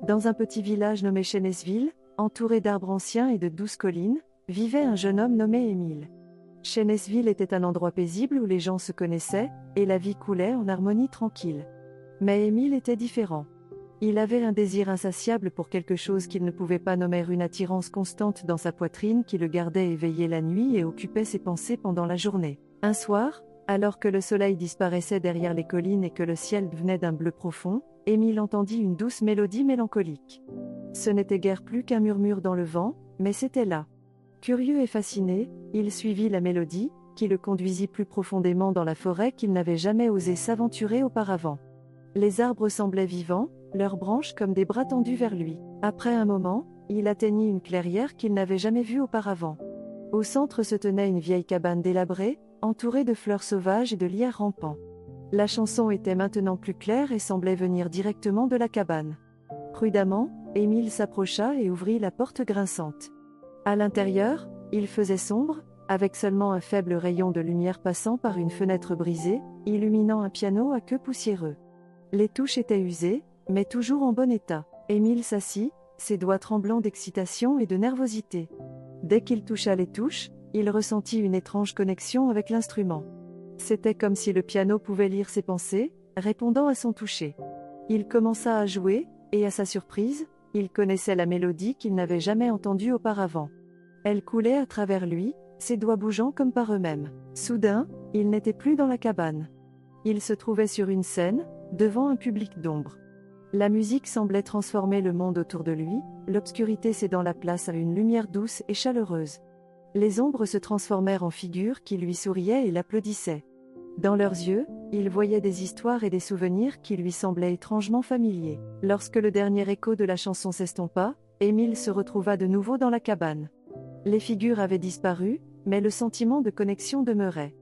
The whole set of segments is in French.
Dans un petit village nommé Chénesville, entouré d'arbres anciens et de douces collines, vivait un jeune homme nommé Émile. Chénesville était un endroit paisible où les gens se connaissaient, et la vie coulait en harmonie tranquille. Mais Émile était différent. Il avait un désir insatiable pour quelque chose qu'il ne pouvait pas nommer, une attirance constante dans sa poitrine qui le gardait éveillé la nuit et occupait ses pensées pendant la journée. Un soir, alors que le soleil disparaissait derrière les collines et que le ciel devenait d'un bleu profond, Émile entendit une douce mélodie mélancolique. Ce n'était guère plus qu'un murmure dans le vent, mais c'était là. Curieux et fasciné, il suivit la mélodie, qui le conduisit plus profondément dans la forêt qu'il n'avait jamais osé s'aventurer auparavant. Les arbres semblaient vivants, leurs branches comme des bras tendus vers lui. Après un moment, il atteignit une clairière qu'il n'avait jamais vue auparavant. Au centre se tenait une vieille cabane délabrée, entourée de fleurs sauvages et de lierres rampants. La chanson était maintenant plus claire et semblait venir directement de la cabane. Prudemment, Émile s'approcha et ouvrit la porte grinçante. À l'intérieur, il faisait sombre, avec seulement un faible rayon de lumière passant par une fenêtre brisée, illuminant un piano à queue poussiéreux. Les touches étaient usées, mais toujours en bon état. Émile s'assit, ses doigts tremblants d'excitation et de nervosité. Dès qu'il toucha les touches, il ressentit une étrange connexion avec l'instrument. C'était comme si le piano pouvait lire ses pensées, répondant à son toucher. Il commença à jouer, et à sa surprise, il connaissait la mélodie qu'il n'avait jamais entendue auparavant. Elle coulait à travers lui, ses doigts bougeant comme par eux-mêmes. Soudain, il n'était plus dans la cabane. Il se trouvait sur une scène, devant un public d'ombre. La musique semblait transformer le monde autour de lui, l'obscurité cédant la place à une lumière douce et chaleureuse. Les ombres se transformèrent en figures qui lui souriaient et l'applaudissaient. Dans leurs yeux, il voyait des histoires et des souvenirs qui lui semblaient étrangement familiers. Lorsque le dernier écho de la chanson s'estompa, Émile se retrouva de nouveau dans la cabane. Les figures avaient disparu, mais le sentiment de connexion demeurait.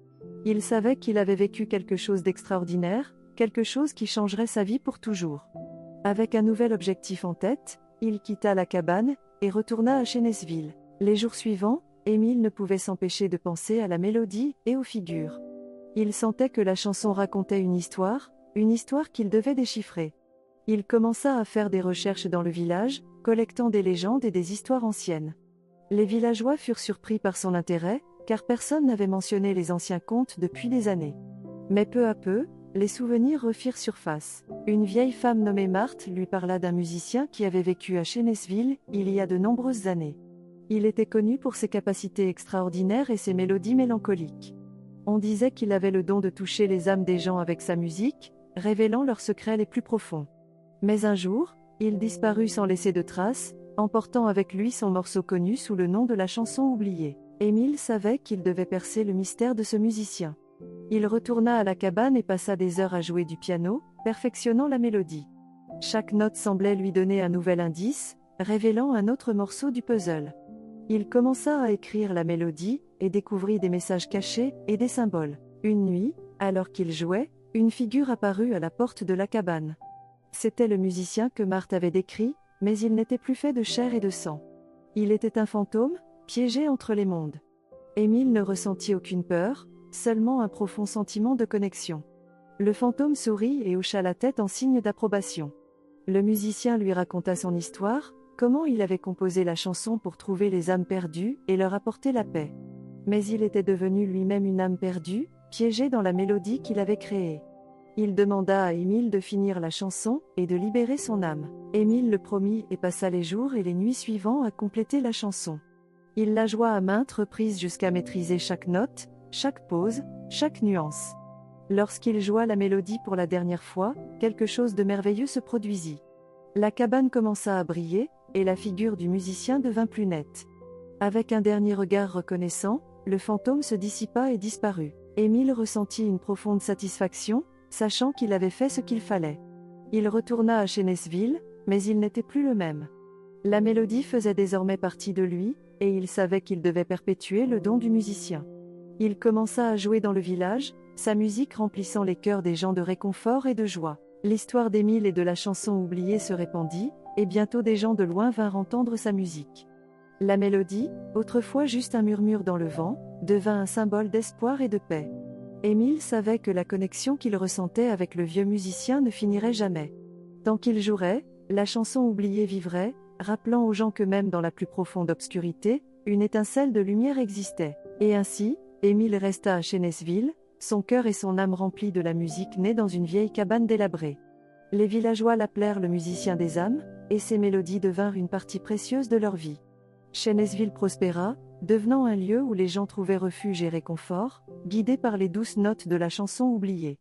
Il savait qu'il avait vécu quelque chose d'extraordinaire, quelque chose qui changerait sa vie pour toujours. Avec un nouvel objectif en tête, il quitta la cabane et retourna à Chénesville. Les jours suivants, Émile ne pouvait s'empêcher de penser à la mélodie et aux figures. Il sentait que la chanson racontait une histoire qu'il devait déchiffrer. Il commença à faire des recherches dans le village, collectant des légendes et des histoires anciennes. Les villageois furent surpris par son intérêt, car personne n'avait mentionné les anciens contes depuis des années. Mais peu à peu, les souvenirs refirent surface. Une vieille femme nommée Marthe lui parla d'un musicien qui avait vécu à Chénesville, il y a de nombreuses années. Il était connu pour ses capacités extraordinaires et ses mélodies mélancoliques. On disait qu'il avait le don de toucher les âmes des gens avec sa musique, révélant leurs secrets les plus profonds. Mais un jour, il disparut sans laisser de traces, emportant avec lui son morceau connu sous le nom de la chanson oubliée. Émile savait qu'il devait percer le mystère de ce musicien. Il retourna à la cabane et passa des heures à jouer du piano, perfectionnant la mélodie. Chaque note semblait lui donner un nouvel indice, révélant un autre morceau du puzzle. Il commença à écrire la mélodie, et découvrit des messages cachés et des symboles. Une nuit, alors qu'il jouait, une figure apparut à la porte de la cabane. C'était le musicien que Marthe avait décrit, mais il n'était plus fait de chair et de sang. Il était un fantôme, piégé entre les mondes. Émile ne ressentit aucune peur, seulement un profond sentiment de connexion. Le fantôme sourit et hocha la tête en signe d'approbation. Le musicien lui raconta son histoire, comment il avait composé la chanson pour trouver les âmes perdues et leur apporter la paix. Mais il était devenu lui-même une âme perdue, piégée dans la mélodie qu'il avait créée. Il demanda à Émile de finir la chanson et de libérer son âme. Émile le promit et passa les jours et les nuits suivants à compléter la chanson. Il la joua à maintes reprises jusqu'à maîtriser chaque note, chaque pause, chaque nuance. Lorsqu'il joua la mélodie pour la dernière fois, quelque chose de merveilleux se produisit. La cabane commença à briller, et la figure du musicien devint plus nette. Avec un dernier regard reconnaissant, le fantôme se dissipa et disparut. Émile ressentit une profonde satisfaction, sachant qu'il avait fait ce qu'il fallait. Il retourna à Chénesville, mais il n'était plus le même. La mélodie faisait désormais partie de lui, et il savait qu'il devait perpétuer le don du musicien. Il commença à jouer dans le village, sa musique remplissant les cœurs des gens de réconfort et de joie. L'histoire d'Émile et de la chanson oubliée se répandit, et bientôt des gens de loin vinrent entendre sa musique. La mélodie, autrefois juste un murmure dans le vent, devint un symbole d'espoir et de paix. Émile savait que la connexion qu'il ressentait avec le vieux musicien ne finirait jamais. Tant qu'il jouerait, La chanson oubliée vivrait, rappelant aux gens que même dans la plus profonde obscurité, une étincelle de lumière existait. Et ainsi, Émile resta à Chénesville, son cœur et son âme remplis de la musique née dans une vieille cabane délabrée. Les villageois l'appelèrent le musicien des âmes, et ses mélodies devinrent une partie précieuse de leur vie. Chénesville prospéra, devenant un lieu où les gens trouvaient refuge et réconfort, guidés par les douces notes de la chanson oubliée.